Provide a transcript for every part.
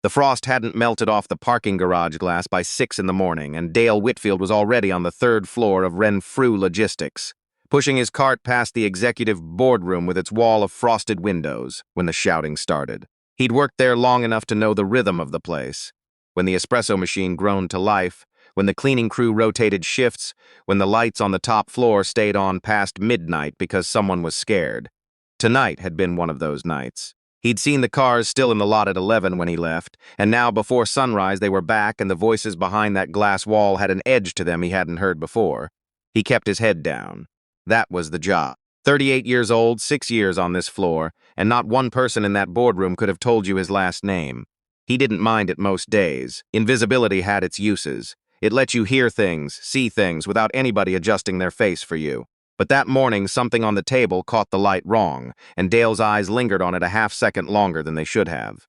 The frost hadn't melted off the parking garage glass by 6 in the morning, and Dale Whitfield was already on the third floor of Renfrew Logistics, pushing his cart past the executive boardroom with its wall of frosted windows when the shouting started. He'd worked there long enough to know the rhythm of the place. When the espresso machine groaned to life, when the cleaning crew rotated shifts, when the lights on the top floor stayed on past midnight because someone was scared. Tonight had been one of those nights. He'd seen the cars still in the lot at 11 when he left, and now before sunrise they were back and the voices behind that glass wall had an edge to them he hadn't heard before. He kept his head down. That was the job. 38 years old, 6 years on this floor, and not one person in that boardroom could have told you his last name. He didn't mind it most days. Invisibility had its uses. It let you hear things, see things, without anybody adjusting their face for you. But that morning, something on the table caught the light wrong, and Dale's eyes lingered on it a half-second longer than they should have.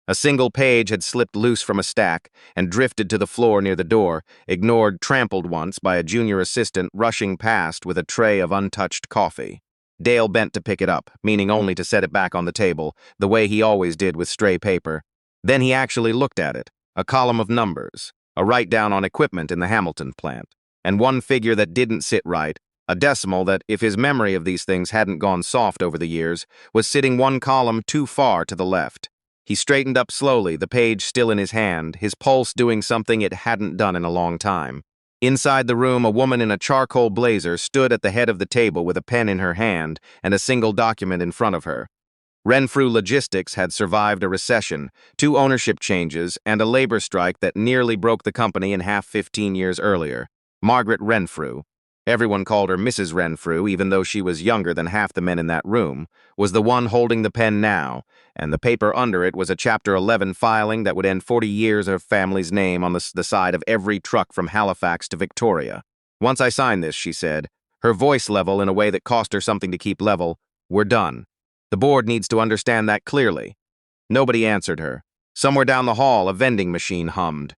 A single page had slipped loose from a stack and drifted to the floor near the door, ignored, trampled once by a junior assistant rushing past with a tray of untouched coffee. Dale bent to pick it up, meaning only to set it back on the table, the way he always did with stray paper. Then he actually looked at it, a column of numbers, a write-down on equipment in the Hamilton plant, and one figure that didn't sit right, a decimal that, if his memory of these things hadn't gone soft over the years, was sitting one column too far to the left. He straightened up slowly, the page still in his hand, his pulse doing something it hadn't done in a long time. Inside the room, a woman in a charcoal blazer stood at the head of the table with a pen in her hand and a single document in front of her. Renfrew Logistics had survived a recession, 2 ownership changes, and a labor strike that nearly broke the company in half 15 years earlier. Margaret Renfrew, everyone called her Mrs. Renfrew even though she was younger than half the men in that room, was the one holding the pen now, and the paper under it was a Chapter 11 filing that would end 40 years of family's name on the side of every truck from Halifax to Victoria. "Once I sign this," she said, her voice level in a way that cost her something to keep level, "we're done. The board needs to understand that clearly." Nobody answered her. Somewhere down the hall, a vending machine hummed.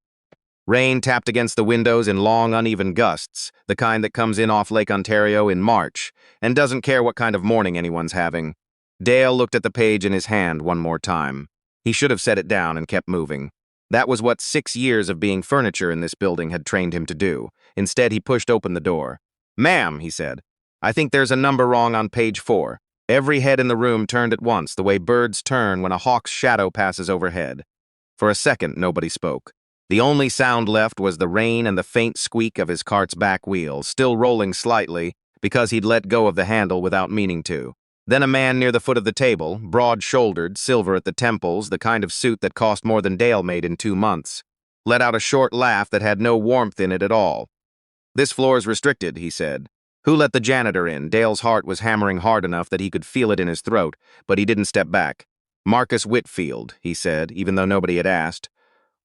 Rain tapped against the windows in long, uneven gusts, the kind that comes in off Lake Ontario in March, and doesn't care what kind of morning anyone's having. Dale looked at the page in his hand one more time. He should have set it down and kept moving. That was what 6 years of being furniture in this building had trained him to do. Instead, he pushed open the door. "Ma'am," he said, "I think there's a number wrong on page 4. Every head in the room turned at once, the way birds turn when a hawk's shadow passes overhead. For a second, nobody spoke. The only sound left was the rain and the faint squeak of his cart's back wheels, still rolling slightly because he'd let go of the handle without meaning to. Then a man near the foot of the table, broad-shouldered, silver at the temples, the kind of suit that cost more than Dale made in 2 months, let out a short laugh that had no warmth in it at all. "This floor's restricted," he said. "Who let the janitor in?" Dale's heart was hammering hard enough that he could feel it in his throat, but he didn't step back. "Marcus Whitfield," he said, even though nobody had asked.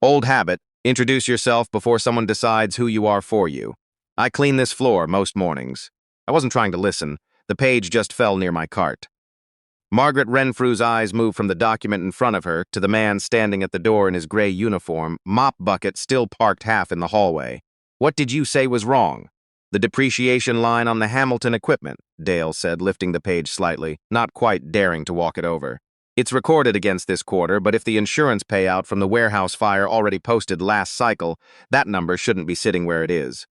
"Old habit. Introduce yourself before someone decides who you are for you. I clean this floor most mornings." I wasn't trying to listen. The page just fell near my cart. Margaret Renfrew's eyes moved from the document in front of her to the man standing at the door in his gray uniform, mop bucket still parked half in the hallway. "What did you say was wrong?" "The depreciation line on the Hamilton equipment," Dale said, lifting the page slightly, not quite daring to walk it over. "It's recorded against this quarter, but if the insurance payout from the warehouse fire already posted last cycle, that number shouldn't be sitting where it is."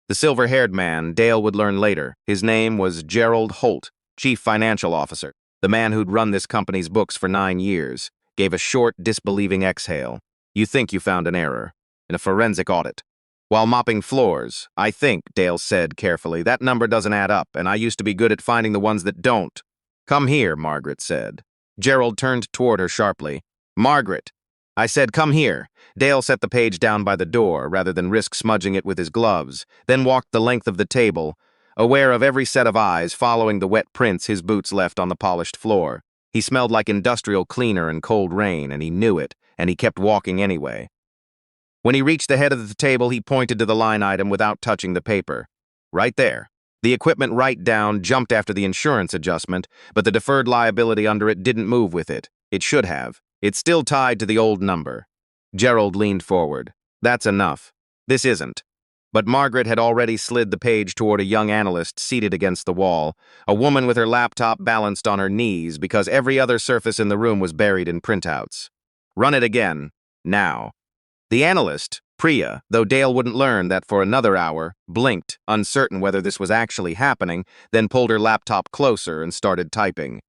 The silver-haired man, Dale would learn later, his name was Gerald Holt, chief financial officer, the man who'd run this company's books for 9 years, gave a short, disbelieving exhale. "You think you found an error in a forensic audit. While mopping floors, I think," Dale said carefully, "that number doesn't add up, and I used to be good at finding the ones that don't." "Come here," Margaret said. Gerald turned toward her sharply. "Margaret!" "I said, come here." Dale set the page down by the door, rather than risk smudging it with his gloves, then walked the length of the table, aware of every set of eyes following the wet prints his boots left on the polished floor. He smelled like industrial cleaner and cold rain, and he knew it, and he kept walking anyway. When he reached the head of the table, he pointed to the line item without touching the paper. "Right there." The equipment write-down jumped after the insurance adjustment, but the deferred liability under it didn't move with it. It should have. It's still tied to the old number. Gerald leaned forward. "That's enough." "This isn't." But Margaret had already slid the page toward a young analyst seated against the wall, a woman with her laptop balanced on her knees because every other surface in the room was buried in printouts. Run it again. Now. The analyst, Priya, though Dale wouldn't learn that for another hour, blinked, uncertain whether this was actually happening, then pulled her laptop closer and started typing.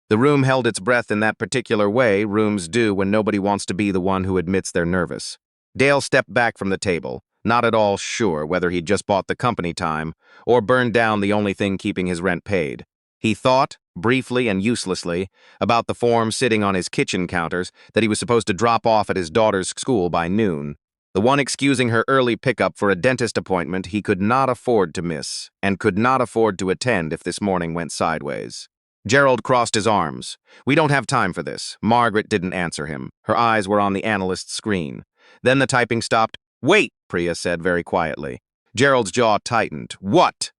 The room held its breath in that particular way rooms do when nobody wants to be the one who admits they're nervous. Dale stepped back from the table, not at all sure whether he'd just bought the company time or burned down the only thing keeping his rent paid. He thought, briefly and uselessly, about the form sitting on his kitchen counters that he was supposed to drop off at his daughter's school by noon. The one excusing her early pickup for a dentist appointment he could not afford to miss, and could not afford to attend if this morning went sideways. Gerald crossed his arms. "We don't have time for this." Margaret didn't answer him. Her eyes were on the analyst's screen. Then the typing stopped. "Wait," Priya said very quietly. Gerald's jaw tightened. "What?"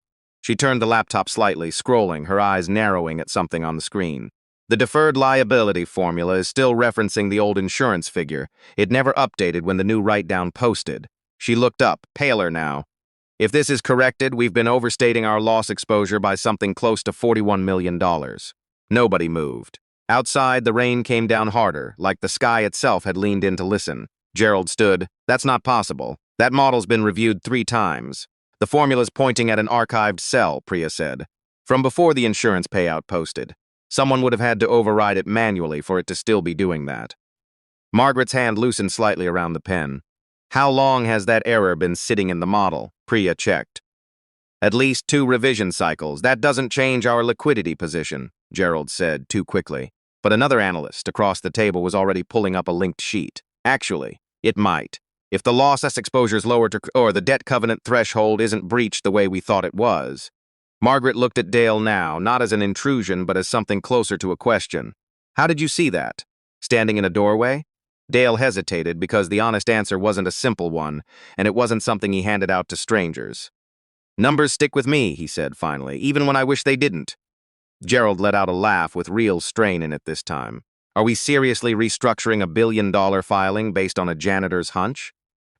She turned the laptop slightly, scrolling, her eyes narrowing at something on the screen. The deferred liability formula is still referencing the old insurance figure. It never updated when the new write-down posted. She looked up, paler now. "If this is corrected, we've been overstating our loss exposure by something close to $41 million. Nobody moved. Outside, the rain came down harder, like the sky itself had leaned in to listen. Gerald stood. "That's not possible. That model's been reviewed 3 times. The formula's pointing at an archived cell," Priya said. "From before the insurance payout posted. Someone would have had to override it manually for it to still be doing that." Margaret's hand loosened slightly around the pen. "How long has that error been sitting in the model?" Priya checked. "At least 2 revision cycles. That doesn't change our liquidity position," Gerald said too quickly. But another analyst across the table was already pulling up a linked sheet. "Actually, it might. If the loss exposure's lower to, or the debt covenant threshold isn't breached the way we thought it was." Margaret looked at Dale now, not as an intrusion, but as something closer to a question. "How did you see that? Standing in a doorway?" Dale hesitated because the honest answer wasn't a simple one, and it wasn't something he handed out to strangers. "Numbers stick with me," he said finally, "even when I wish they didn't." Gerald let out a laugh with real strain in it this time. "Are we seriously restructuring a billion-dollar filing based on a janitor's hunch?"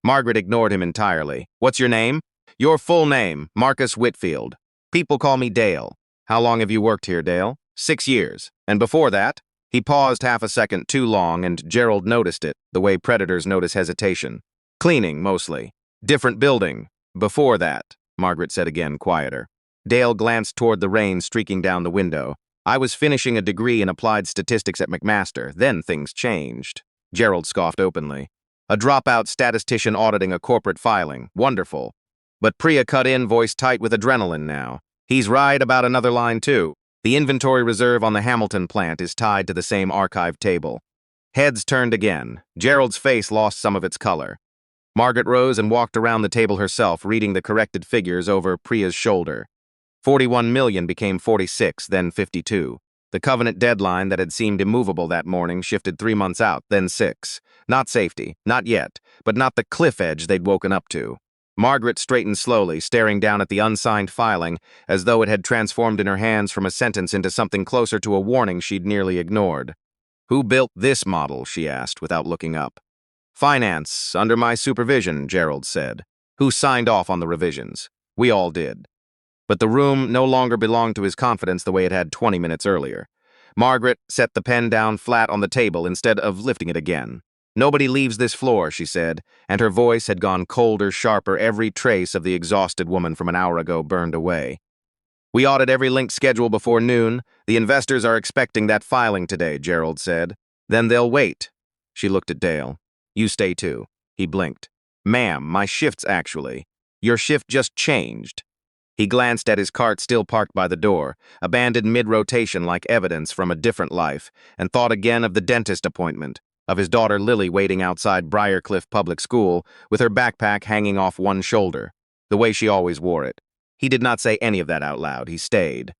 Margaret ignored him entirely. "What's your name?" "Your full name, Marcus Whitfield. People call me Dale." "How long have you worked here, Dale?" 6 years. "And before that?" He paused half a second too long, and Gerald noticed it, the way predators notice hesitation. "Cleaning, mostly." "Different building." "Before that," Margaret said again, quieter. Dale glanced toward the rain streaking down the window. "I was finishing a degree in applied statistics at McMaster. Then things changed." Gerald scoffed openly. "A dropout statistician auditing a corporate filing. Wonderful." But Priya cut in, voice tight with adrenaline now. "He's right about another line, too. The inventory reserve on the Hamilton plant is tied to the same archive table." Heads turned again. Gerald's face lost some of its color. Margaret rose and walked around the table herself, reading the corrected figures over Priya's shoulder. 41 million became 46, then 52. The covenant deadline that had seemed immovable that morning shifted 3 months out, then 6. Not safety, not yet, but not the cliff edge they'd woken up to. Margaret straightened slowly, staring down at the unsigned filing, as though it had transformed in her hands from a sentence into something closer to a warning she'd nearly ignored. "Who built this model?" she asked, without looking up. "Finance, under my supervision," Gerald said. "Who signed off on the revisions?" "We all did." But the room no longer belonged to his confidence the way it had 20 minutes earlier. Margaret set the pen down flat on the table instead of lifting it again. "Nobody leaves this floor," she said, and her voice had gone colder, sharper, every trace of the exhausted woman from an hour ago burned away. "We audit every linked schedule before noon. The investors are expecting that filing today," Gerald said. "Then they'll wait." She looked at Dale. "You stay too." He blinked. "Ma'am, my shift's actually. Your shift just changed." He glanced at his cart still parked by the door, abandoned mid-rotation like evidence from a different life, and thought again of the dentist appointment, of his daughter Lily waiting outside Briarcliff Public School with her backpack hanging off one shoulder, the way she always wore it. He did not say any of that out loud. He stayed.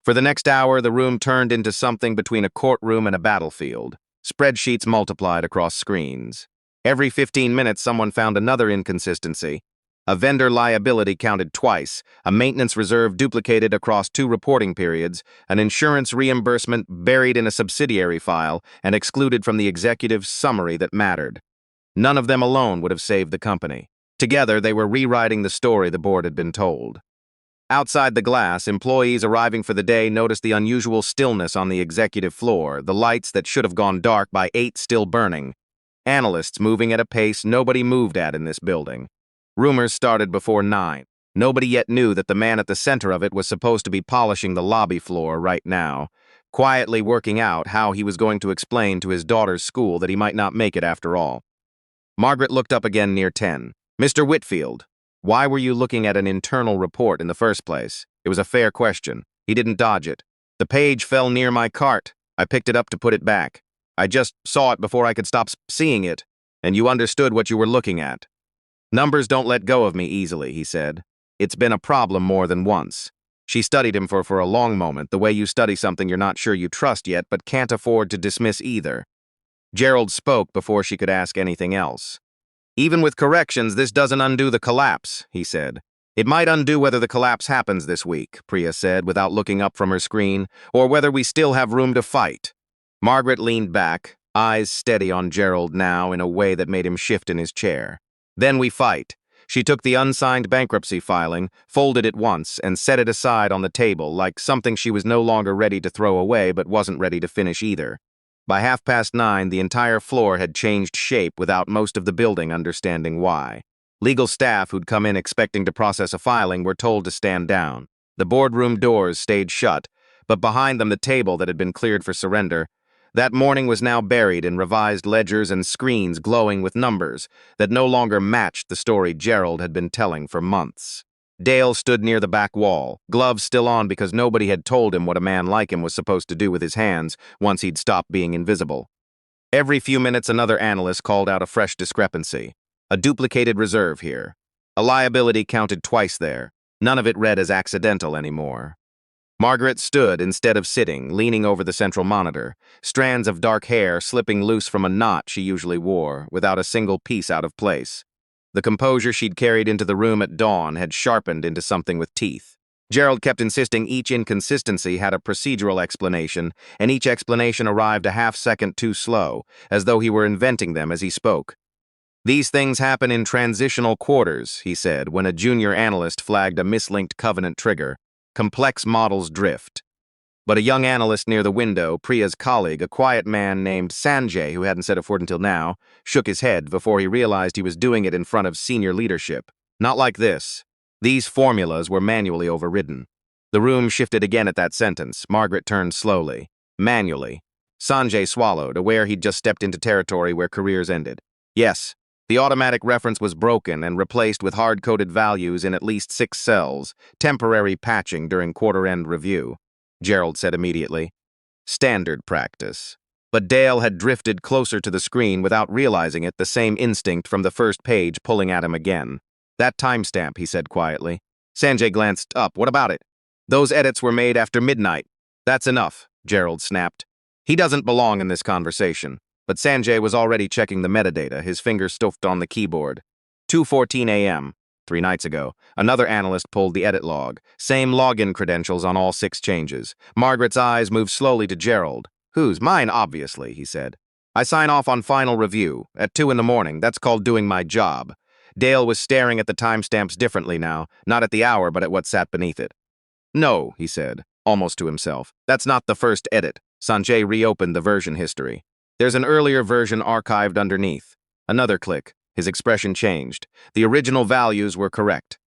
For the next hour, the room turned into something between a courtroom and a battlefield. Spreadsheets multiplied across screens. Every 15 minutes, someone found another inconsistency. A vendor liability counted twice, a maintenance reserve duplicated across 2 reporting periods, an insurance reimbursement buried in a subsidiary file and excluded from the executive's summary that mattered. None of them alone would have saved the company. Together, they were rewriting the story the board had been told. Outside the glass, employees arriving for the day noticed the unusual stillness on the executive floor, the lights that should have gone dark by 8 still burning. Analysts moving at a pace nobody moved at in this building. Rumors started before 9. Nobody yet knew that the man at the center of it was supposed to be polishing the lobby floor right now, quietly working out how he was going to explain to his daughter's school that he might not make it after all. Margaret looked up again near 10. Mr. Whitfield, why were you looking at an internal report in the first place? It was a fair question. He didn't dodge it. The page fell near my cart. I picked it up to put it back. I just saw it before I could stop seeing it, and you understood what you were looking at. Numbers don't let go of me easily, he said. It's been a problem more than once. She studied him for a long moment, the way you study something you're not sure you trust yet but can't afford to dismiss either. Gerald spoke before she could ask anything else. Even with corrections, this doesn't undo the collapse, he said. It might undo whether the collapse happens this week, Priya said without looking up from her screen, or whether we still have room to fight. Margaret leaned back, eyes steady on Gerald now in a way that made him shift in his chair. Then we fight. She took the unsigned bankruptcy filing, folded it once, and set it aside on the table like something she was no longer ready to throw away but wasn't ready to finish either. By 9:30, the entire floor had changed shape without most of the building understanding why. Legal staff who'd come in expecting to process a filing were told to stand down. The boardroom doors stayed shut, but behind them the table that had been cleared for surrender. That morning was now buried in revised ledgers and screens glowing with numbers that no longer matched the story Gerald had been telling for months. Dale stood near the back wall, gloves still on because nobody had told him what a man like him was supposed to do with his hands once he'd stopped being invisible. Every few minutes another analyst called out a fresh discrepancy. A duplicated reserve here. A liability counted twice there. None of it read as accidental anymore. Margaret stood instead of sitting, leaning over the central monitor, strands of dark hair slipping loose from a knot she usually wore, without a single piece out of place. The composure she'd carried into the room at dawn had sharpened into something with teeth. Gerald kept insisting each inconsistency had a procedural explanation, and each explanation arrived a half-second too slow, as though he were inventing them as he spoke. These things happen in transitional quarters, he said, when a junior analyst flagged a mislinked covenant trigger. Complex models drift. But a young analyst near the window, Priya's colleague, a quiet man named Sanjay, who hadn't said a word until now, shook his head before he realized he was doing it in front of senior leadership. Not like this. These formulas were manually overridden. The room shifted again at that sentence. Margaret turned slowly. Manually. Sanjay swallowed, aware he'd just stepped into territory where careers ended. Yes. The automatic reference was broken and replaced with hard-coded values in at least 6 cells, temporary patching during quarter-end review, Gerald said immediately. Standard practice. But Dale had drifted closer to the screen without realizing it, the same instinct from the first page pulling at him again. That timestamp, he said quietly. Sanjay glanced up. What about it? Those edits were made after midnight. That's enough, Gerald snapped. He doesn't belong in this conversation. But Sanjay was already checking the metadata, his fingers stuffed on the keyboard. 2:14 a.m. 3 nights ago, another analyst pulled the edit log. Same login credentials on all 6 changes. Margaret's eyes moved slowly to Gerald. Whose? Mine, obviously, he said. I sign off on final review. At 2 in the morning. That's called doing my job. Dale was staring at the timestamps differently now, not at the hour, but at what sat beneath it. No, he said, almost to himself. That's not the first edit. Sanjay reopened the version history. There's an earlier version archived underneath. Another click. His expression changed. The original values were correct.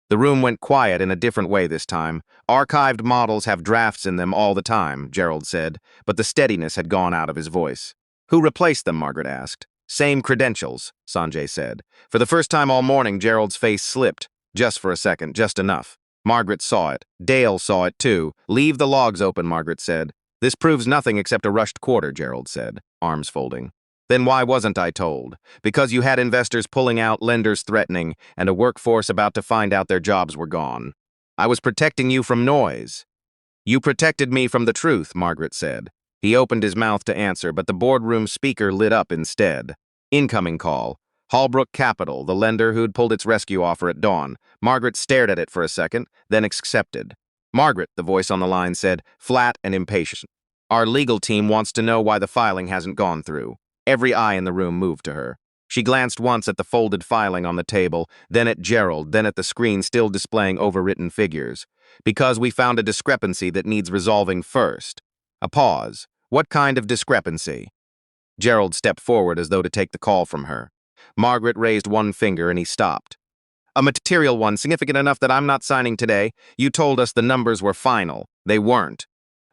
The room went quiet in a different way this time. Archived models have drafts in them all the time, Gerald said, but the steadiness had gone out of his voice. Who replaced them, Margaret asked. Same credentials, Sanjay said. For the first time all morning, Gerald's face slipped. Just for a second, just enough. Margaret saw it. Dale saw it too. Leave the logs open, Margaret said. This proves nothing except a rushed quarter, Gerald said, arms folding. Then why wasn't I told? Because you had investors pulling out, lenders threatening, and a workforce about to find out their jobs were gone. I was protecting you from noise. You protected me from the truth, Margaret said. He opened his mouth to answer, but the boardroom speaker lit up instead. Incoming call. Hallbrook Capital, the lender who'd pulled its rescue offer at dawn. Margaret stared at it for a second, then accepted. Margaret, the voice on the line said, flat and impatient. Our legal team wants to know why the filing hasn't gone through. Every eye in the room moved to her. She glanced once at the folded filing on the table, then at Gerald, then at the screen still displaying overwritten figures. Because we found a discrepancy that needs resolving first. A pause. What kind of discrepancy? Gerald stepped forward as though to take the call from her. Margaret raised one finger and he stopped. A material one, significant enough that I'm not signing today. You told us the numbers were final. They weren't.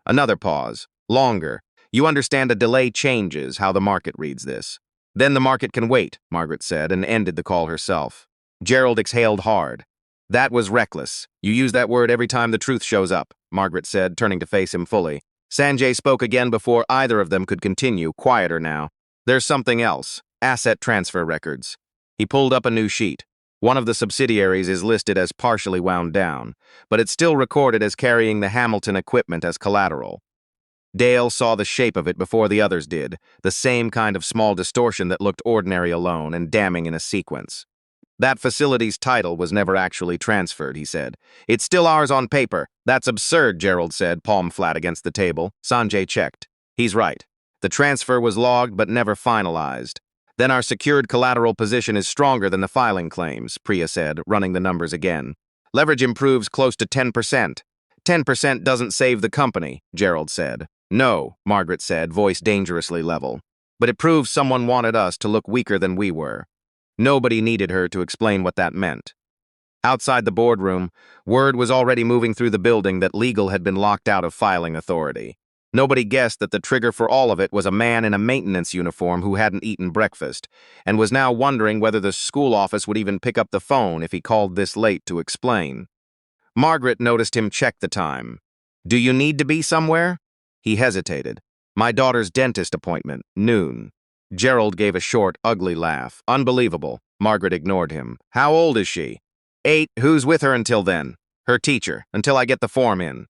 Another pause. Longer. You understand a delay changes how the market reads this. Then the market can wait, Margaret said, and ended the call herself. Gerald exhaled hard. That was reckless. You use that word every time the truth shows up, Margaret said, turning to face him fully. Sanjay spoke again before either of them could continue, quieter now. There's something else. Asset transfer records. He pulled up a new sheet. One of the subsidiaries is listed as partially wound down, but it's still recorded as carrying the Hamilton equipment as collateral. Dale saw the shape of it before the others did, the same kind of small distortion that looked ordinary alone and damning in a sequence. That facility's title was never actually transferred, he said. It's still ours on paper. That's absurd, Gerald said, palm flat against the table. Sanjay checked. He's right. The transfer was logged but never finalized. Then our secured collateral position is stronger than the filing claims, Priya said, running the numbers again. Leverage improves close to 10%. 10% doesn't save the company, Gerald said. No, Margaret said, voice dangerously level. But it proves someone wanted us to look weaker than we were. Nobody needed her to explain what that meant. Outside the boardroom, word was already moving through the building that legal had been locked out of filing authority. Nobody guessed that the trigger for all of it was a man in a maintenance uniform who hadn't eaten breakfast, and was now wondering whether the school office would even pick up the phone if he called this late to explain. Margaret noticed him check the time. Do you need to be somewhere? He hesitated. My daughter's dentist appointment, noon. Gerald gave a short, ugly laugh. Unbelievable. Margaret ignored him. How old is she? 8. Who's with her until then? Her teacher, until I get the form in.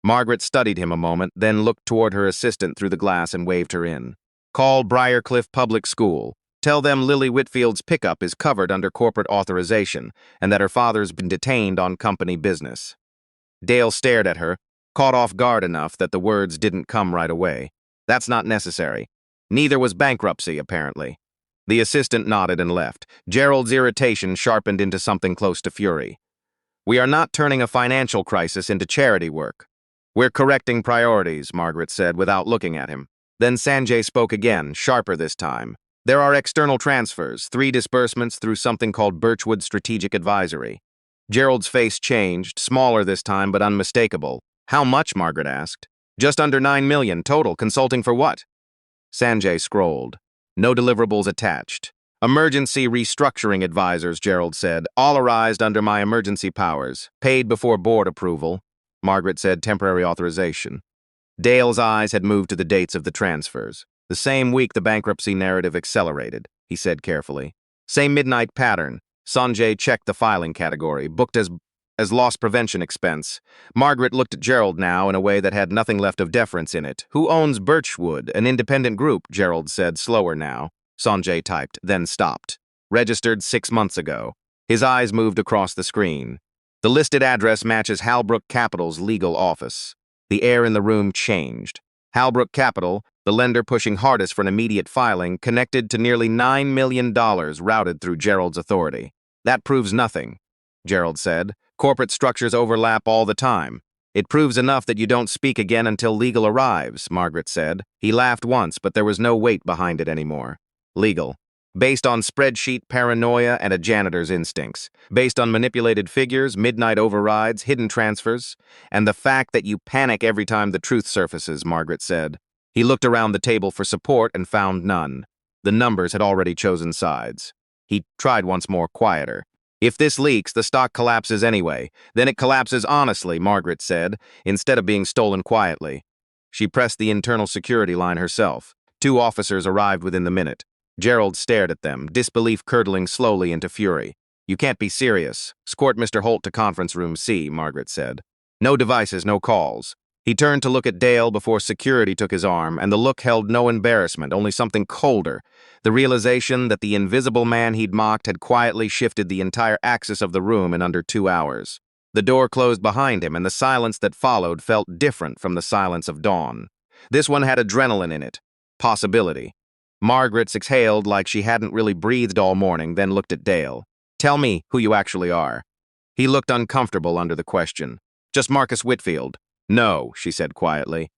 Margaret studied him a moment, then looked toward her assistant through the glass and waved her in. Call Briarcliff Public School. Tell them Lily Whitfield's pickup is covered under corporate authorization and that her father's been detained on company business. Dale stared at her, caught off guard enough that the words didn't come right away. That's not necessary. Neither was bankruptcy, apparently. The assistant nodded and left. Gerald's irritation sharpened into something close to fury. We are not turning a financial crisis into charity work. We're correcting priorities, Margaret said without looking at him. Then Sanjay spoke again, sharper this time. There are external transfers, 3 disbursements through something called Birchwood Strategic Advisory. Gerald's face changed, smaller this time but unmistakable. How much, Margaret asked. Just under 9 million total, consulting for what? Sanjay scrolled. No deliverables attached. Emergency restructuring advisors, Gerald said, authorized under my emergency powers, paid before board approval. Margaret said temporary authorization. Dale's eyes had moved to the dates of the transfers. The same week the bankruptcy narrative accelerated, he said carefully. Same midnight pattern. Sanjay checked the filing category, booked as loss prevention expense. Margaret looked at Gerald now in a way that had nothing left of deference in it. Who owns Birchwood, an independent group, Gerald said, slower now. Sanjay typed, then stopped. Registered 6 months ago. His eyes moved across the screen. The listed address matches Halbrook Capital's legal office. The air in the room changed. Halbrook Capital, the lender pushing hardest for an immediate filing, connected to nearly $9 million routed through Gerald's authority. That proves nothing, Gerald said. Corporate structures overlap all the time. It proves enough that you don't speak again until legal arrives, Margaret said. He laughed once, but there was no weight behind it anymore. Legal. Based on spreadsheet paranoia and a janitor's instincts. Based on manipulated figures, midnight overrides, hidden transfers, and the fact that you panic every time the truth surfaces, Margaret said. He looked around the table for support and found none. The numbers had already chosen sides. He tried once more, quieter. If this leaks, the stock collapses anyway. Then it collapses honestly, Margaret said, instead of being stolen quietly. She pressed the internal security line herself. 2 officers arrived within the minute. Gerald stared at them, disbelief curdling slowly into fury. You can't be serious. Escort Mr. Holt to conference room C, Margaret said. No devices, no calls. He turned to look at Dale before security took his arm, and the look held no embarrassment, only something colder. The realization that the invisible man he'd mocked had quietly shifted the entire axis of the room in under 2 hours. The door closed behind him, and the silence that followed felt different from the silence of dawn. This one had adrenaline in it. Possibility. Margaret exhaled like she hadn't really breathed all morning, then looked at Dale. Tell me who you actually are. He looked uncomfortable under the question. Just Marcus Whitfield. No, she said quietly.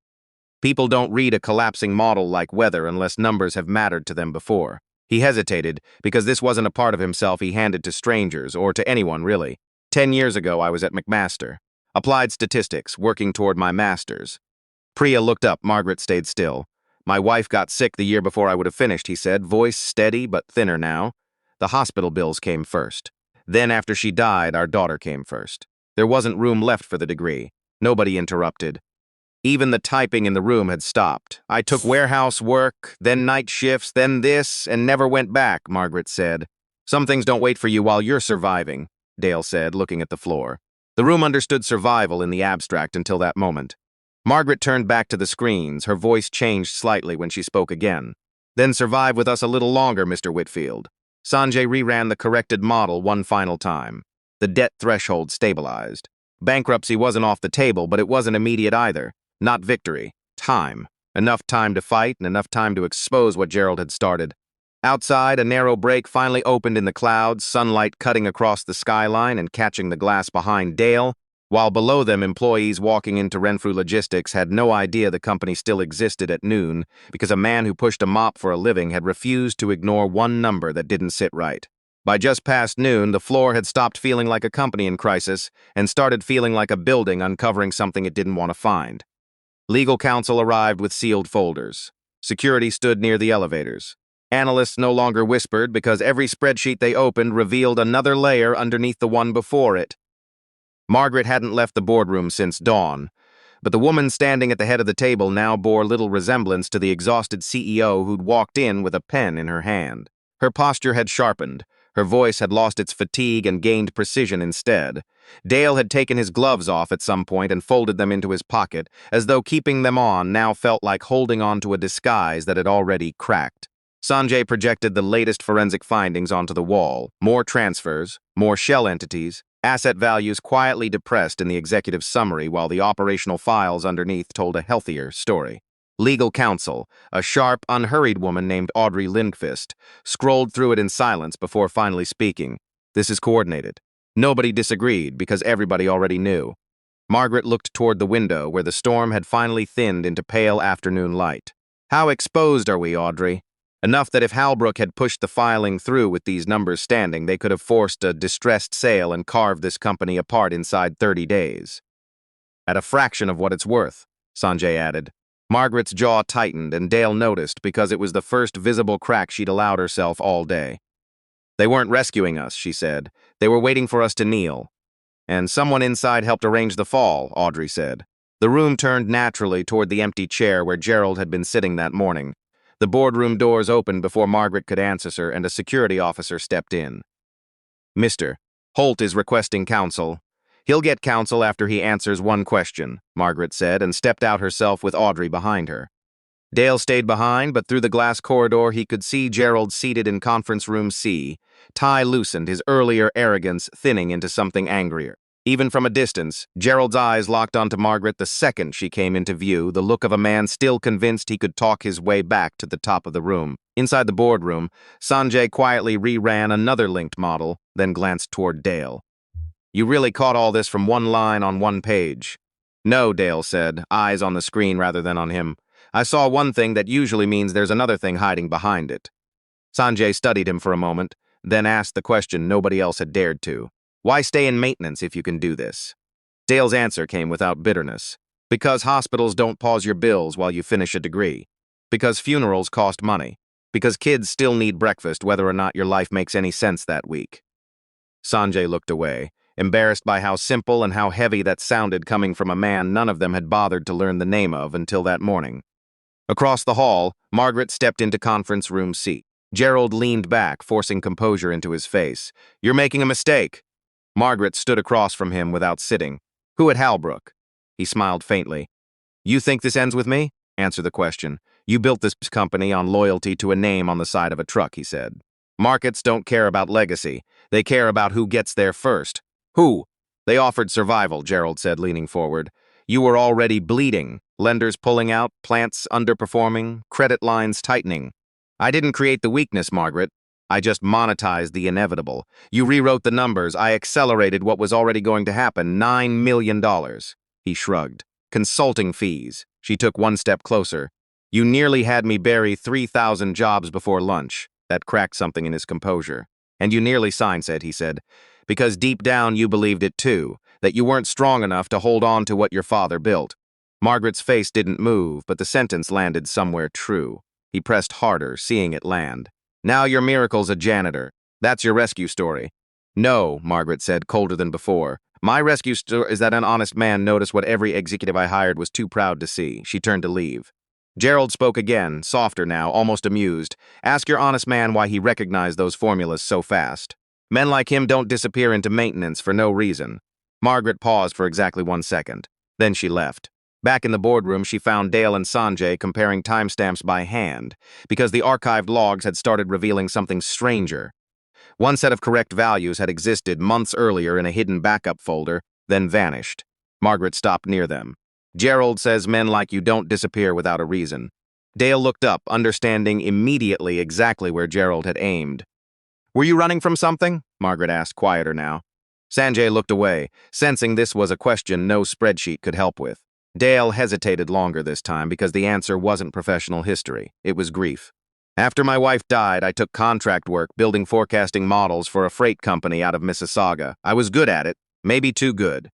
People don't read a collapsing model like weather unless numbers have mattered to them before. He hesitated because this wasn't a part of himself he handed to strangers or to anyone, really. 10 years ago, I was at McMaster. Applied statistics, working toward my master's. Priya looked up. Margaret stayed still. My wife got sick the year before I would have finished, he said, voice steady but thinner now. The hospital bills came first. Then after she died, our daughter came first. There wasn't room left for the degree. Nobody interrupted. Even the typing in the room had stopped. I took warehouse work, then night shifts, then this, and never went back, Margaret said. Some things don't wait for you while you're surviving, Dale said, looking at the floor. The room understood survival in the abstract until that moment. Margaret turned back to the screens. Her voice changed slightly when she spoke again. Then survive with us a little longer, Mr. Whitfield. Sanjay reran the corrected model one final time. The debt threshold stabilized. Bankruptcy wasn't off the table, but it wasn't immediate either. Not victory. Time. Enough time to fight and enough time to expose what Gerald had started. Outside, a narrow break finally opened in the clouds, sunlight cutting across the skyline and catching the glass behind Dale, while below them employees walking into Renfrew Logistics had no idea the company still existed at noon because a man who pushed a mop for a living had refused to ignore one number that didn't sit right. By just past noon, the floor had stopped feeling like a company in crisis and started feeling like a building uncovering something it didn't want to find. Legal counsel arrived with sealed folders. Security stood near the elevators. Analysts no longer whispered because every spreadsheet they opened revealed another layer underneath the one before it. Margaret hadn't left the boardroom since dawn, but the woman standing at the head of the table now bore little resemblance to the exhausted CEO who'd walked in with a pen in her hand. Her posture had sharpened. Her voice had lost its fatigue and gained precision instead. Dale had taken his gloves off at some point and folded them into his pocket, as though keeping them on now felt like holding on to a disguise that had already cracked. Sanjay projected the latest forensic findings onto the wall. More transfers, more shell entities, asset values quietly depressed in the executive summary while the operational files underneath told a healthier story. Legal counsel, a sharp, unhurried woman named Audrey Lindqvist, scrolled through it in silence before finally speaking. This is coordinated. Nobody disagreed because everybody already knew. Margaret looked toward the window where the storm had finally thinned into pale afternoon light. How exposed are we, Audrey? Enough that if Halbrook had pushed the filing through with these numbers standing, they could have forced a distressed sale and carved this company apart inside 30 days. At a fraction of what it's worth, Sanjay added. Margaret's jaw tightened, and Dale noticed because it was the first visible crack she'd allowed herself all day. They weren't rescuing us, she said. They were waiting for us to kneel. And someone inside helped arrange the fall, Audrey said. The room turned naturally toward the empty chair where Gerald had been sitting that morning. The boardroom doors opened before Margaret could answer her, and a security officer stepped in. Mr. Holt is requesting counsel. He'll get counsel after he answers one question, Margaret said, and stepped out herself with Audrey behind her. Dale stayed behind, but through the glass corridor he could see Gerald seated in conference room C. Tie loosened, his earlier arrogance thinning into something angrier. Even from a distance, Gerald's eyes locked onto Margaret the second she came into view, the look of a man still convinced he could talk his way back to the top of the room. Inside the boardroom, Sanjay quietly reran another linked model, then glanced toward Dale. You really caught all this from one line on one page. No, Dale said, eyes on the screen rather than on him. I saw one thing that usually means there's another thing hiding behind it. Sanjay studied him for a moment, then asked the question nobody else had dared to. Why stay in maintenance if you can do this? Dale's answer came without bitterness. Because hospitals don't pause your bills while you finish a degree. Because funerals cost money. Because kids still need breakfast whether or not your life makes any sense that week. Sanjay looked away, embarrassed by how simple and how heavy that sounded coming from a man none of them had bothered to learn the name of until that morning. Across the hall, Margaret stepped into conference room C. Gerald leaned back, forcing composure into his face. You're making a mistake. Margaret stood across from him without sitting. Who at Halbrook? He smiled faintly. You think this ends with me? Answer the question. You built this company on loyalty to a name on the side of a truck, he said. Markets don't care about legacy. They care about who gets there first. Who? They offered survival, Gerald said, leaning forward. You were already bleeding. Lenders pulling out, plants underperforming, credit lines tightening. I didn't create the weakness, Margaret. I just monetized the inevitable. You rewrote the numbers. I accelerated what was already going to happen. $9 million. He shrugged. Consulting fees. She took one step closer. You nearly had me bury 3,000 jobs before lunch. That cracked something in his composure. And you nearly signed it, he said, because deep down you believed it too, that you weren't strong enough to hold on to what your father built. Margaret's face didn't move, but the sentence landed somewhere true. He pressed harder, seeing it land. Now your miracle's a janitor. That's your rescue story. No, Margaret said, colder than before. My rescue story is that an honest man noticed what every executive I hired was too proud to see. She turned to leave. Gerald spoke again, softer now, almost amused. Ask your honest man why he recognized those formulas so fast. Men like him don't disappear into maintenance for no reason. Margaret paused for exactly 1 second. Then she left. Back in the boardroom, she found Dale and Sanjay comparing timestamps by hand, because the archived logs had started revealing something stranger. One set of correct values had existed months earlier in a hidden backup folder, then vanished. Margaret stopped near them. Gerald says men like you don't disappear without a reason. Dale looked up, understanding immediately exactly where Gerald had aimed. Were you running from something? Margaret asked, quieter now. Sanjay looked away, sensing this was a question no spreadsheet could help with. Dale hesitated longer this time because the answer wasn't professional history. It was grief. After my wife died, I took contract work building forecasting models for a freight company out of Mississauga. I was good at it, maybe too good.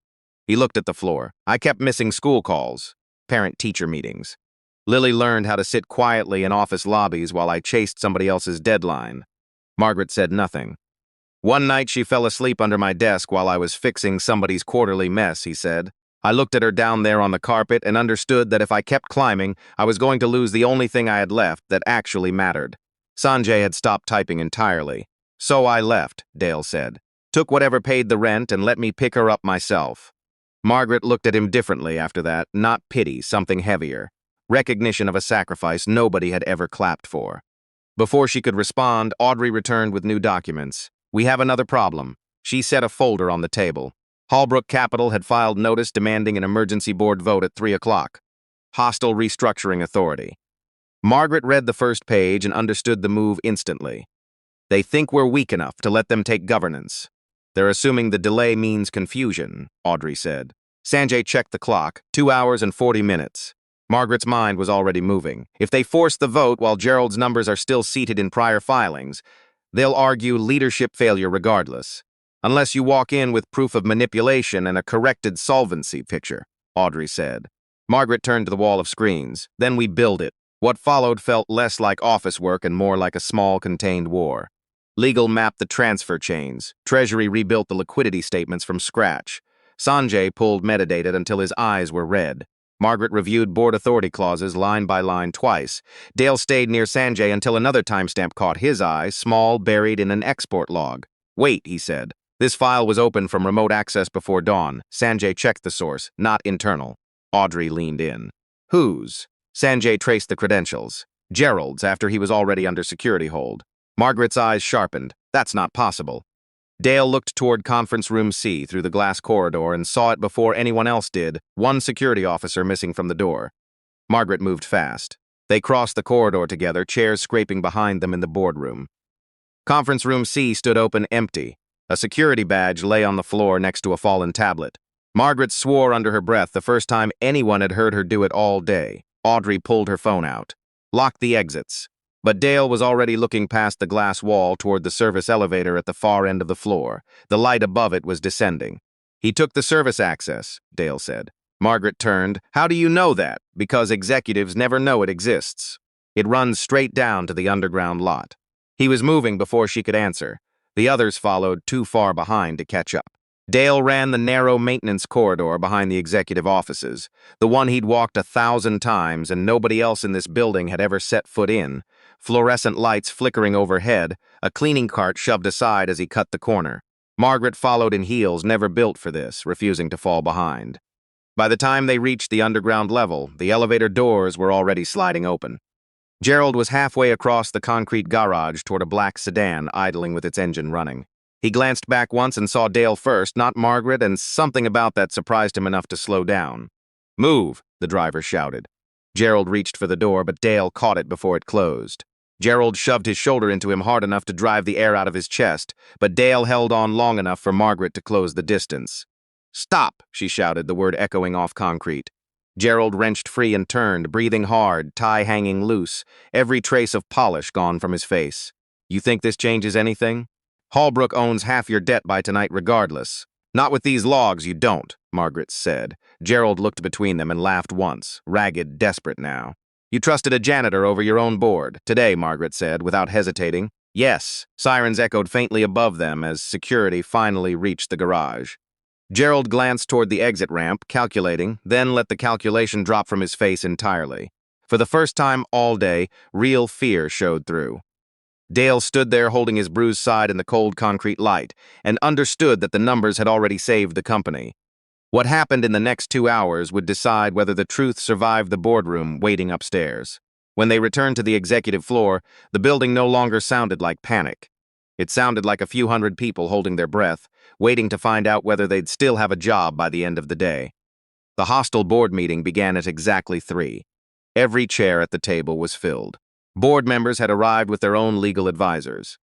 He looked at the floor. I kept missing school calls, parent-teacher meetings. Lily learned how to sit quietly in office lobbies while I chased somebody else's deadline. Margaret said nothing. One night she fell asleep under my desk while I was fixing somebody's quarterly mess, he said. I looked at her down there on the carpet and understood that if I kept climbing, I was going to lose the only thing I had left that actually mattered. Sanjay had stopped typing entirely. So I left, Dale said. Took whatever paid the rent and let me pick her up myself. Margaret looked at him differently after that, not pity, something heavier. Recognition of a sacrifice nobody had ever clapped for. Before she could respond, Audrey returned with new documents. We have another problem. She set a folder on the table. Hallbrook Capital had filed notice demanding an emergency board vote at 3 o'clock. Hostile restructuring authority. Margaret read the first page and understood the move instantly. They think we're weak enough to let them take governance. They're assuming the delay means confusion, Audrey said. Sanjay checked the clock, 2 hours and 40 minutes. Margaret's mind was already moving. If they force the vote while Gerald's numbers are still seated in prior filings, they'll argue leadership failure regardless. Unless you walk in with proof of manipulation and a corrected solvency picture, Audrey said. Margaret turned to the wall of screens. Then we build it. What followed felt less like office work and more like a small, contained war. Legal mapped the transfer chains. Treasury rebuilt the liquidity statements from scratch. Sanjay pulled metadata until his eyes were red. Margaret reviewed board authority clauses line by line twice. Dale stayed near Sanjay until another timestamp caught his eye, small, buried in an export log. Wait, he said. This file was opened from remote access before dawn. Sanjay checked the source, not internal. Audrey leaned in. Whose? Sanjay traced the credentials. Gerald's, after he was already under security hold. Margaret's eyes sharpened. That's not possible. Dale looked toward conference room C through the glass corridor and saw it before anyone else did, one security officer missing from the door. Margaret moved fast. They crossed the corridor together, chairs scraping behind them in the boardroom. Conference room C stood open, empty. A security badge lay on the floor next to a fallen tablet. Margaret swore under her breath the first time anyone had heard her do it all day. Audrey pulled her phone out. Locked the exits. But Dale was already looking past the glass wall toward the service elevator at the far end of the floor. The light above it was descending. He took the service access, Dale said. Margaret turned. How do you know that? Because executives never know it exists. It runs straight down to the underground lot. He was moving before she could answer. The others followed, too far behind to catch up. Dale ran the narrow maintenance corridor behind the executive offices, the one he'd walked 1,000 times and nobody else in this building had ever set foot in. Fluorescent lights flickering overhead, a cleaning cart shoved aside as he cut the corner. Margaret followed in heels, never built for this, refusing to fall behind. By the time they reached the underground level, the elevator doors were already sliding open. Gerald was halfway across the concrete garage toward a black sedan idling with its engine running. He glanced back once and saw Dale first, not Margaret, and something about that surprised him enough to slow down. Move, the driver shouted. Gerald reached for the door, but Dale caught it before it closed. Gerald shoved his shoulder into him hard enough to drive the air out of his chest, but Dale held on long enough for Margaret to close the distance. Stop, she shouted, the word echoing off concrete. Gerald wrenched free and turned, breathing hard, tie hanging loose, every trace of polish gone from his face. You think this changes anything? Holbrook owns half your debt by tonight regardless. Not with these logs, you don't, Margaret said. Gerald looked between them and laughed once, ragged, desperate now. You trusted a janitor over your own board. Today, Margaret said, without hesitating. Yes, sirens echoed faintly above them as security finally reached the garage. Gerald glanced toward the exit ramp, calculating, then let the calculation drop from his face entirely. For the first time all day, real fear showed through. Dale stood there holding his bruised side in the cold concrete light, and understood that the numbers had already saved the company. What happened in the next 2 hours would decide whether the truth survived the boardroom waiting upstairs. When they returned to the executive floor, the building no longer sounded like panic. It sounded like a few hundred people holding their breath, waiting to find out whether they'd still have a job by the end of the day. The hostile board meeting began at exactly 3. Every chair at the table was filled. Board members had arrived with their own legal advisors.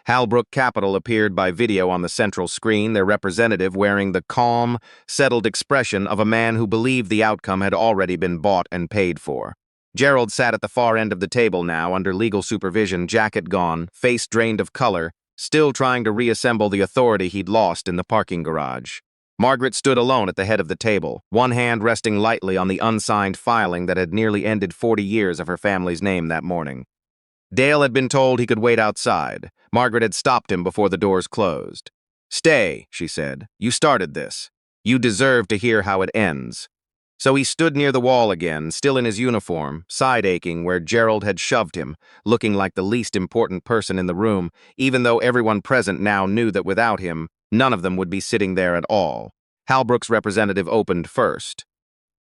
Halbrook Capital appeared by video on the central screen, their representative wearing the calm, settled expression of a man who believed the outcome had already been bought and paid for. Gerald sat at the far end of the table now, under legal supervision, jacket gone, face drained of color, still trying to reassemble the authority he'd lost in the parking garage. Margaret stood alone at the head of the table, one hand resting lightly on the unsigned filing that had nearly ended 40 years of her family's name that morning. Dale had been told he could wait outside. Margaret had stopped him before the doors closed. Stay, she said. You started this. You deserve to hear how it ends. So he stood near the wall again, still in his uniform, side aching where Gerald had shoved him, looking like the least important person in the room, even though everyone present now knew that without him, none of them would be sitting there at all. Halbrook's representative opened first.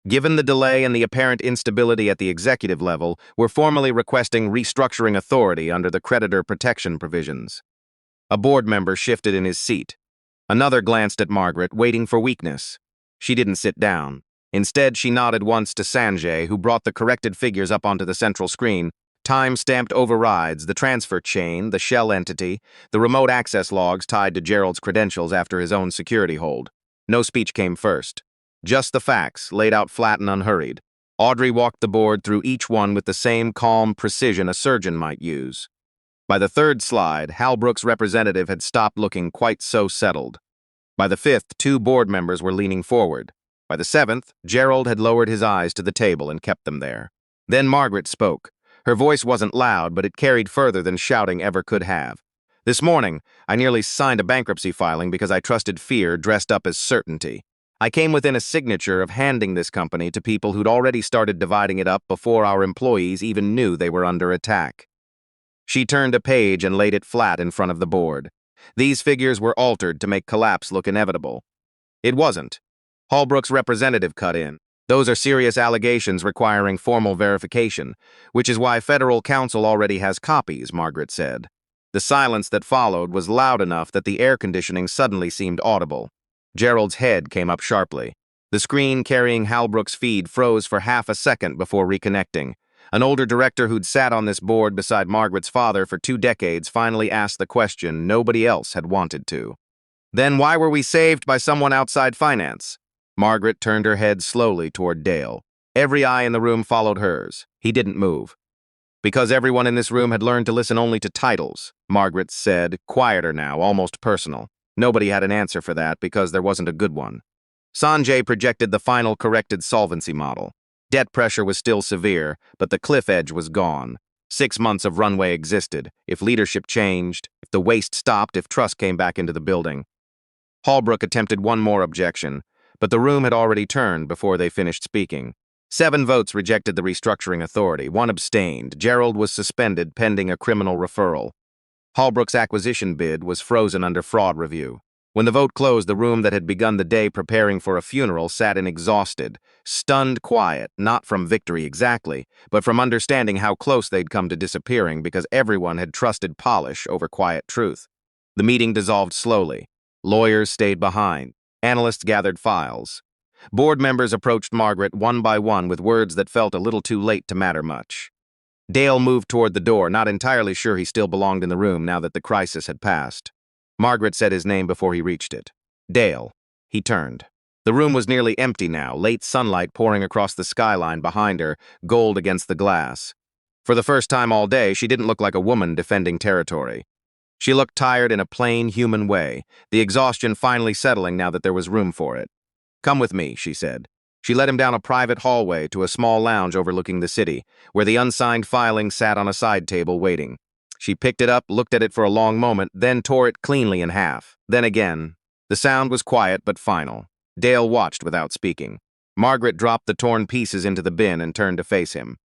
Given the delay and the apparent instability at the executive level, we're formally requesting restructuring authority under the creditor protection provisions. A board member shifted in his seat. Another glanced at Margaret, waiting for weakness. She didn't sit down. Instead, she nodded once to Sanjay, who brought the corrected figures up onto the central screen. Time-stamped overrides, the transfer chain, the shell entity, the remote access logs tied to Gerald's credentials after his own security hold. No speech came first. Just the facts, laid out flat and unhurried. Audrey walked the board through each one with the same calm precision a surgeon might use. By the third slide, Halbrook's representative had stopped looking quite so settled. By the 5th, 2 board members were leaning forward. By the 7th, Gerald had lowered his eyes to the table and kept them there. Then Margaret spoke. Her voice wasn't loud, but it carried further than shouting ever could have. This morning, I nearly signed a bankruptcy filing because I trusted fear dressed up as certainty. I came within a signature of handing this company to people who'd already started dividing it up before our employees even knew they were under attack. She turned a page and laid it flat in front of the board. These figures were altered to make collapse look inevitable. It wasn't. Holbrook's representative cut in. Those are serious allegations requiring formal verification, which is why federal counsel already has copies, Margaret said. The silence that followed was loud enough that the air conditioning suddenly seemed audible. Gerald's head came up sharply. The screen carrying Halbrook's feed froze for half a second before reconnecting. An older director who'd sat on this board beside Margaret's father for 2 decades finally asked the question nobody else had wanted to. Then why were we saved by someone outside finance? Margaret turned her head slowly toward Dale. Every eye in the room followed hers. He didn't move. Because everyone in this room had learned to listen only to titles, Margaret said, quieter now, almost personal. Nobody had an answer for that because there wasn't a good one. Sanjay projected the final corrected solvency model. Debt pressure was still severe, but the cliff edge was gone. 6 months of runway existed, if leadership changed, if the waste stopped, if trust came back into the building. Holbrook attempted one more objection, but the room had already turned before they finished speaking. 7 votes rejected the restructuring authority, 1 abstained. Gerald was suspended pending a criminal referral. Holbrook's acquisition bid was frozen under fraud review. When the vote closed, the room that had begun the day preparing for a funeral sat in exhausted, stunned quiet, not from victory exactly, but from understanding how close they'd come to disappearing because everyone had trusted polish over quiet truth. The meeting dissolved slowly. Lawyers stayed behind. Analysts gathered files. Board members approached Margaret one by one with words that felt a little too late to matter much. Dale moved toward the door, not entirely sure he still belonged in the room now that the crisis had passed. Margaret said his name before he reached it. Dale. He turned. The room was nearly empty now, late sunlight pouring across the skyline behind her, gold against the glass. For the first time all day, she didn't look like a woman defending territory. She looked tired in a plain, human way, the exhaustion finally settling now that there was room for it. "Come with me," she said. She led him down a private hallway to a small lounge overlooking the city, where the unsigned filing sat on a side table waiting. She picked it up, looked at it for a long moment, then tore it cleanly in half. Then again. The sound was quiet but final. Dale watched without speaking. Margaret dropped the torn pieces into the bin and turned to face him.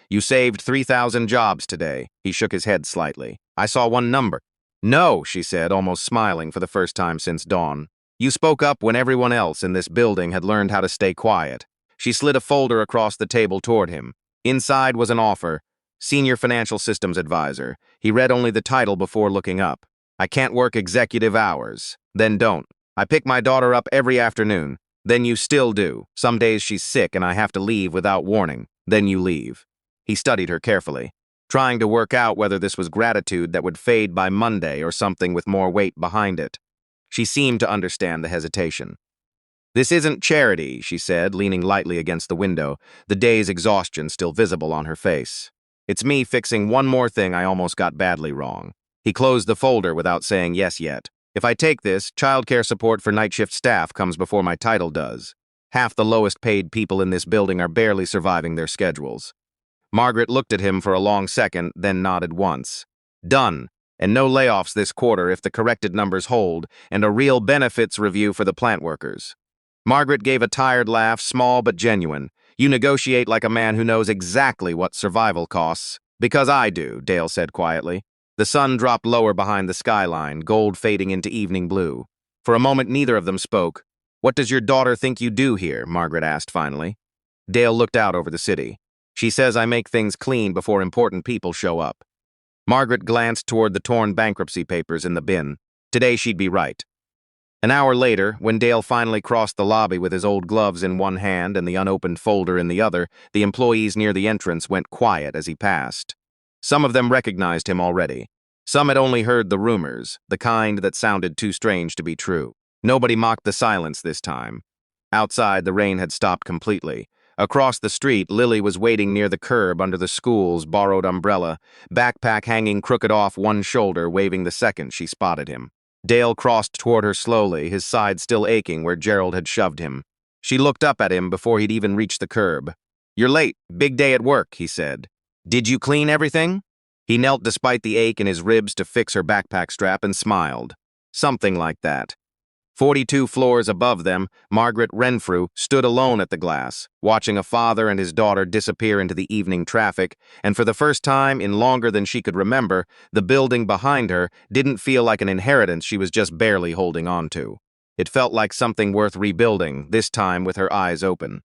"You saved 3,000 jobs today." He shook his head slightly. "I saw one number." "No," she said, almost smiling for the first time since dawn. "You spoke up when everyone else in this building had learned how to stay quiet." She slid a folder across the table toward him. Inside was an offer. Senior Financial Systems Advisor. He read only the title before looking up. "I can't work executive hours." "Then don't. I pick my daughter up every afternoon." "Then you still do. Some days she's sick and I have to leave without warning." "Then you leave." He studied her carefully, trying to work out whether this was gratitude that would fade by Monday or something with more weight behind it. She seemed to understand the hesitation. "This isn't charity," she said, leaning lightly against the window, the day's exhaustion still visible on her face. "It's me fixing one more thing I almost got badly wrong." He closed the folder without saying yes yet. "If I take this, childcare support for night shift staff comes before my title does. Half the lowest paid people in this building are barely surviving their schedules." Margaret looked at him for a long second, then nodded once. "Done. And no layoffs this quarter if the corrected numbers hold, and a real benefits review for the plant workers." Margaret gave a tired laugh, small but genuine. "You negotiate like a man who knows exactly what survival costs." "Because I do," Dale said quietly. The sun dropped lower behind the skyline, gold fading into evening blue. For a moment, neither of them spoke. "What does your daughter think you do here?" Margaret asked finally. Dale looked out over the city. "She says I make things clean before important people show up." Margaret glanced toward the torn bankruptcy papers in the bin. Today she'd be right. An hour later, when Dale finally crossed the lobby with his old gloves in one hand and the unopened folder in the other, the employees near the entrance went quiet as he passed. Some of them recognized him already. Some had only heard the rumors, the kind that sounded too strange to be true. Nobody mocked the silence this time. Outside, the rain had stopped completely. Across the street, Lily was waiting near the curb under the school's borrowed umbrella, backpack hanging crooked off one shoulder, waving the second she spotted him. Dale crossed toward her slowly, his side still aching where Gerald had shoved him. She looked up at him before he'd even reached the curb. "You're late. Big day at work," he said. "Did you clean everything?" He knelt despite the ache in his ribs to fix her backpack strap and smiled. "Something like that." 42 floors above them, Margaret Renfrew stood alone at the glass, watching a father and his daughter disappear into the evening traffic, and for the first time in longer than she could remember, the building behind her didn't feel like an inheritance she was just barely holding on to. It felt like something worth rebuilding, this time with her eyes open.